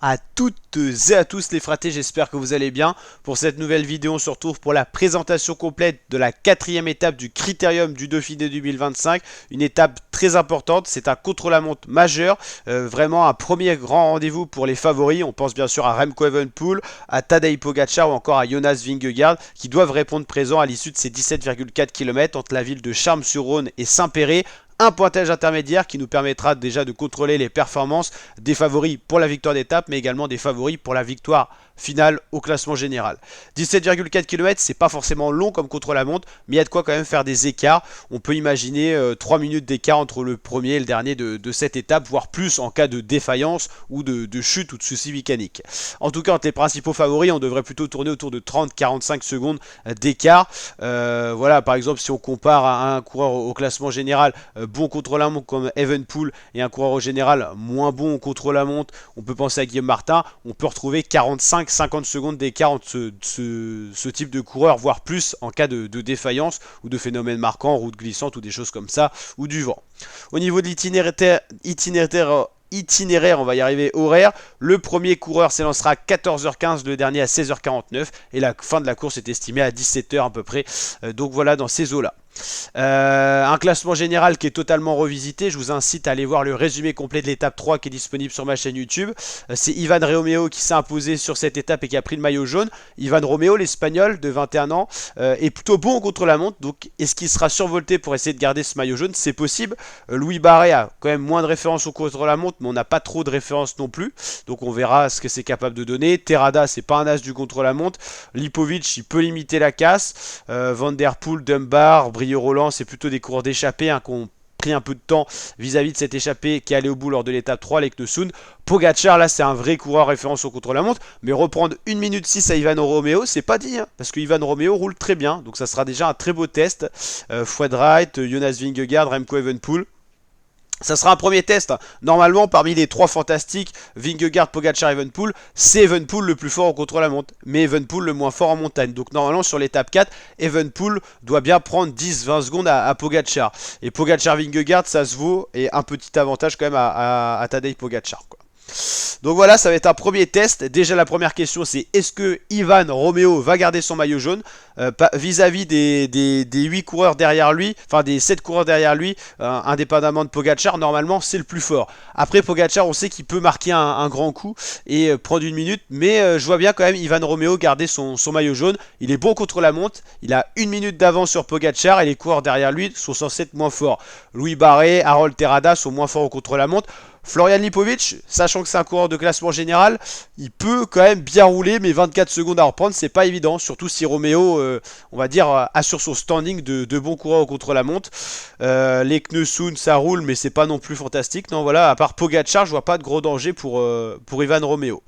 à toutes et à tous les fratés, j'espère que vous allez bien. Pour cette nouvelle vidéo, on se retrouve pour la présentation complète de la quatrième étape du Critérium du Dauphiné 2025. Une étape très importante, c'est un contre-la-montre majeur, vraiment un premier grand rendez-vous pour les favoris. On pense bien sûr à Remco Evenepoel, à Tadej Pogacar ou encore à Jonas Vingegaard qui doivent répondre présent à l'issue de ces 17,4 km entre la ville de Charmes-sur-Rhône et Saint-Péret. Un pointage intermédiaire qui nous permettra déjà de contrôler les performances des favoris pour la victoire d'étape, mais également des favoris pour la victoire finale au classement général. 17,4 km, c'est pas forcément long comme contre-la-montre, mais il y a de quoi quand même faire des écarts. On peut imaginer 3 minutes d'écart entre le premier et le dernier de cette étape, voire plus en cas de défaillance ou de chute ou de soucis mécaniques. En tout cas, entre les principaux favoris, on devrait plutôt tourner autour de 30-45 secondes d'écart. Voilà, par exemple, si on compare à un coureur au classement général, bon contre-la-montre comme Evenepoel et un coureur au général moins bon contre-la-montre, on peut penser à Guillaume Martin, on peut retrouver 45-50 secondes d'écart entre ce type de coureur, voire plus en cas de défaillance ou de phénomène marquant, route glissante ou des choses comme ça, ou du vent. Au niveau de l'itinéraire, on va y arriver, horaire. Le premier coureur s'élancera à 14h15, le dernier à 16h49 et la fin de la course est estimée à 17h à peu près. Donc voilà, dans ces eaux-là. Un classement général qui est totalement revisité. Je vous incite à aller voir le résumé complet de l'étape 3 qui est disponible sur ma chaîne YouTube. C'est Ivan Romeo qui s'est imposé sur cette étape et qui a pris le maillot jaune. Ivan Romeo, l'espagnol de 21 ans, est plutôt bon contre la montre. Donc est-ce qu'il sera survolté pour essayer de garder ce maillot jaune? C'est possible. Louis Barret a quand même moins de références au contre la montre, mais on n'a pas trop de références non plus. Donc on verra ce que c'est capable de donner. Terrada, c'est pas un as du contre la montre. Lipovic, il peut limiter la casse. Van Der Poel, Dunbar, Brio-Roland, c'est plutôt des coureurs d'échappée qui ont pris un peu de temps vis-à-vis de cette échappée qui est allée au bout lors de l'étape 3, les Knösund. Pogacar, là, c'est un vrai coureur référence au contre-la-montre, mais reprendre 1 minute 6 à Ivan Romeo, c'est pas dit, hein, parce que Ivan Romeo roule très bien, donc ça sera déjà un très beau test. Fouad-Wright, Jonas Vingegaard, Remco Evenepoel. Ça sera un premier test. Normalement, parmi les trois fantastiques, Vingegaard, Pogacar, Evenepoel, c'est Evenepoel le plus fort au contre-la-montre, mais Evenepoel le moins fort en montagne. Donc normalement, sur l'étape 4, Evenepoel doit bien prendre 10-20 secondes à Pogacar. Et Pogacar, Vingegaard, ça se vaut, et un petit avantage quand même à Tadej Pogacar, quoi. Donc voilà, ça va être un premier test. Déjà la première question, c'est est-ce que Ivan Romeo va garder son maillot jaune vis-à-vis des 8 coureurs derrière lui, enfin des 7 coureurs derrière lui, indépendamment de Pogacar, normalement c'est le plus fort. Après Pogacar, on sait qu'il peut marquer un grand coup et prendre 1 minute, mais je vois bien quand même Ivan Romeo garder son maillot jaune. Il est bon contre la montre, il a 1 minute d'avance sur Pogacar et les coureurs derrière lui sont censés être moins forts. Louis Barret, Harold Terrada sont moins forts au contre la montre. Florian Lipovic, sachant que c'est un coureur de classement général, il peut quand même bien rouler, mais 24 secondes à reprendre, c'est pas évident, surtout si Romeo, on va dire, assure son standing de bon coureur contre la montre. Les Knösund, ça roule, mais c'est pas non plus fantastique. Non, voilà, à part Pogacar, je vois pas de gros danger pour Ivan Romeo.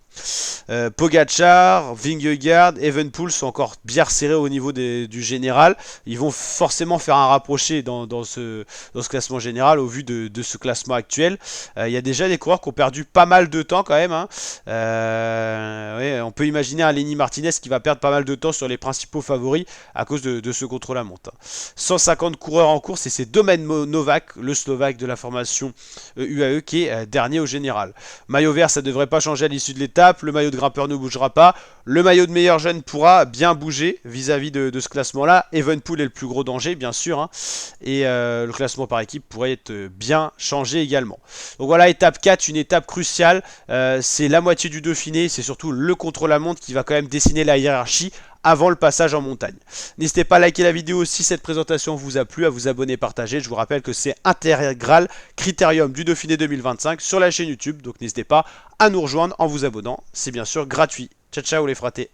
Pogacar, Vingegaard, Evenepoel sont encore bien resserrés au niveau du général. Ils vont forcément faire un rapproché dans ce classement général au vu de ce classement actuel. Il y a déjà des coureurs qui ont perdu pas mal de temps quand même, hein. Ouais, on peut imaginer un Lenny Martinez qui va perdre pas mal de temps sur les principaux favoris à cause de ce contre-la-montre. 150 coureurs en course et c'est Domen Novak, le Slovaque de la formation UAE, qui est dernier au général. Maillot vert, ça devrait pas changer à l'issue de l'étape. Le maillot de grimpeur ne bougera pas. Le maillot de meilleur jeune pourra bien bouger vis-à-vis de ce classement-là. Evenepoel est le plus gros danger, bien sûr, hein. Et le classement par équipe pourrait être bien changé également. Donc voilà, étape 4, une étape cruciale. C'est la moitié du Dauphiné. C'est surtout le contre-la-montre qui va quand même dessiner la hiérarchie avant le passage en montagne. N'hésitez pas à liker la vidéo si cette présentation vous a plu, à vous abonner, partager. Je vous rappelle que c'est intégral Critérium du Dauphiné 2025 sur la chaîne YouTube. Donc n'hésitez pas à nous rejoindre en vous abonnant. C'est bien sûr gratuit. Ciao ciao les fratés.